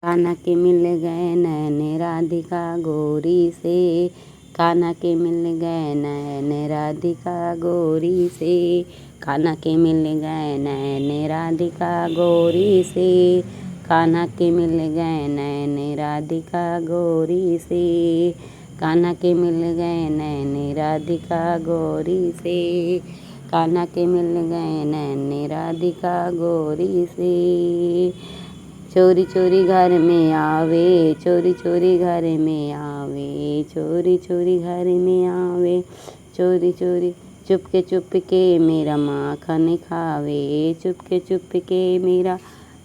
कान्हा के मिल गए नैन राधिका गोरी से। कान्हा के मिल गए नैन राधिका गोरी से। कान्हा के मिल गए नैन राधिका गोरी से। कान्हा के मिल गए नैन राधिका गोरी से। कान्हा के मिल गए नैन राधिका गोरी से। कान्हा के मिल गए नैन राधिका गोरी से। चोरी चोरी घर में आवे, चोरी चोरी घर में आवे, चोरी चोरी घर में आवे, चोरी चोरी चुपके मेरा माखन खावे, चुपके मेरा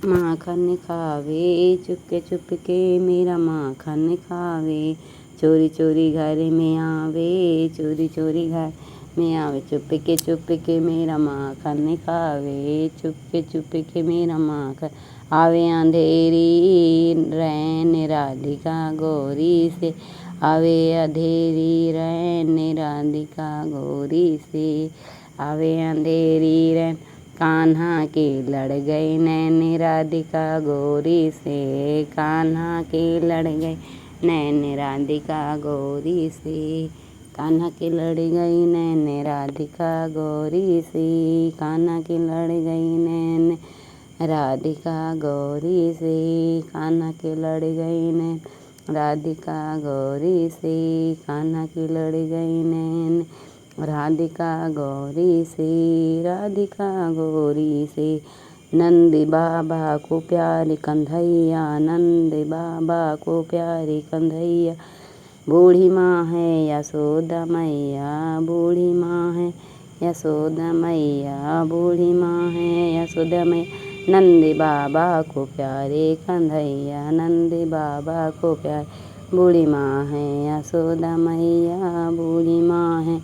माखन खावे, चुपके मेरा माखन खावे। चोरी चोरी घर में आवे, चोरी चोरी घर में आवे, चुपके मेरा माखन खावे, चुपके मेरा माखन आवे। अंधेरी रैन राधिका गोरी से, आवे अंधेरी रैन राधिका गोरी से, आवे अंधेरी रैन। कान्हा के लड़ गए नैन राधिका गोरी से, कान्हा के लड़ गए नैन राधिका गोरी से। कान्हा के लड़ गई नैन राधिका गोरी से, कान्हा के लड़ गई नैन राधिका गोरी से। कान्हा के लड़ गई नैन राधिका गोरी से, कान्हा की लड़ गई नैन राधिका गोरी से, राधिका गोरी से। नंद बाबा को प्यारी कंधैया, नंद बाबा को प्यारी कंधैया, बूढ़ी माँ है यशोदा मैया, बूढ़ी माँ है यशोदा मैया, बूढ़ी माँ है यशोदा मैया। नंद बाबा को प्यारे कंधैया, नंद बाबा को प्यारे, बूढ़ी माँ है यशोदा मैया, बूढ़ी माँ है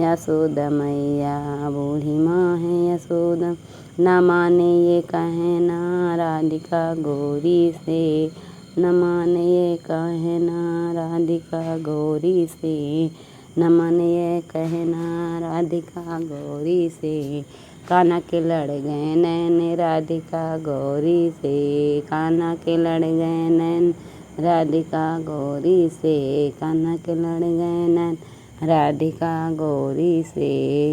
यशोदा मैया, बूढ़ी माँ है यशोदा। न माने ये कहना राधिका गोरी से, न माने ये कहना राधिका गोरी से, न माने ये कहना राधिका गोरी से। कान्हा के लड़ गए नैन राधिका गोरी से, कान्हा के लड़ गए नैन राधिका गोरी से, कान्हा के लड़ गए नैन राधिका गोरी से,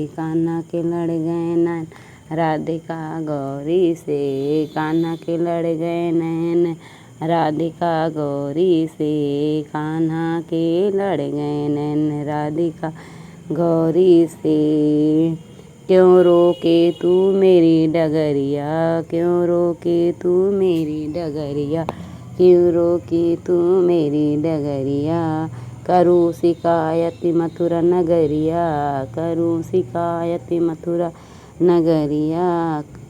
कान्हा के लड़ गए नैन राधिका गोरी से, कान्हा के लड़ गए नैन राधिका गोरी से, कान्हा के लड़ गए नैन राधिका गोरी से। क्यों रोके तू मेरी डगरिया, क्यों रोके तू मेरी डगरिया, क्यों रोके तू मेरी डगरिया। करूँ शिकायत मथुरा नगरिया, करूँ शिकायत मथुरा नगरिया,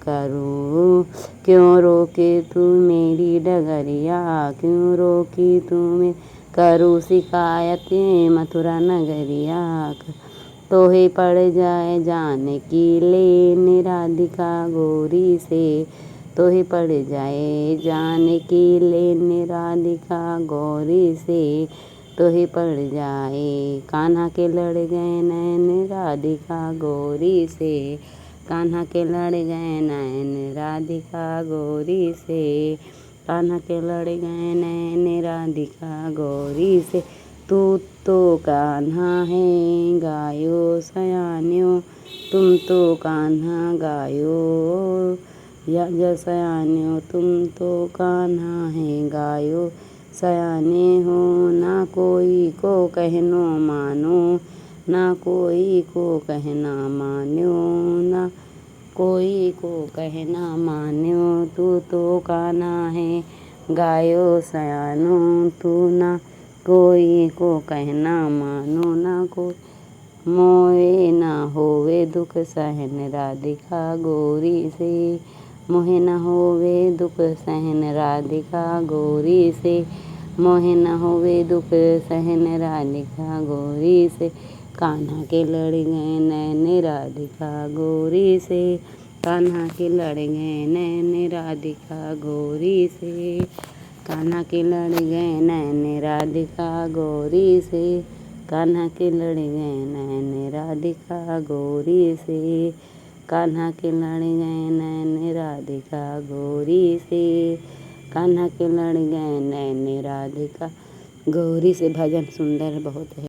करूँ। क्यों रोके तू मेरी डगरिया, क्यों रोकी तू मैं, करूँ शिकायत मथुरा नगरिया। तोहे पड़ जाए जान की लेन राधिका गोरी से, तोहे पड़ जाए जान की लेन राधिका गोरी से, तोहे पड़ जाए। कान्हा के लड़ गए नैन राधिका गोरी से, कान्हा के लड़ गए नैन राधिका गोरी से, कान्हा के लड़ गए नैन राधिका गोरी से। तू तो कान्हा है गायो सयान्यो, तुम तो कान्हा गायो यज सयान्यो, तुम तो कान्हा है गायो सयाने हो। ना कोई को कहनो मानो, ना कोई को कहना मान्यो, ना कोई को कहना मान्यो। तू तो कान्हा है गायो सयानो, तू ना कोई को कहना मानो, ना कोई मोहे ना होवे दुख सहन राधिका गोरी से, मोहे न होवे दुख सहन राधिका गोरी से, मोहे न होवे दुख सहन राधिका गोरी से। कान्हा के लड़ गए नैन राधिका गोरी से, कान्हा के लड़ गए नैन राधिका गोरी से, कान्हा के लड़ गए नैन राधिका गोरी से, कान्हा के लड़ गए नैन राधिका गोरी से, कान्हा के लड़ गए नैन राधिका गोरी से, कान्हा के लड़ गए नैन राधिका गौरी से। भजन सुंदर बहुत है।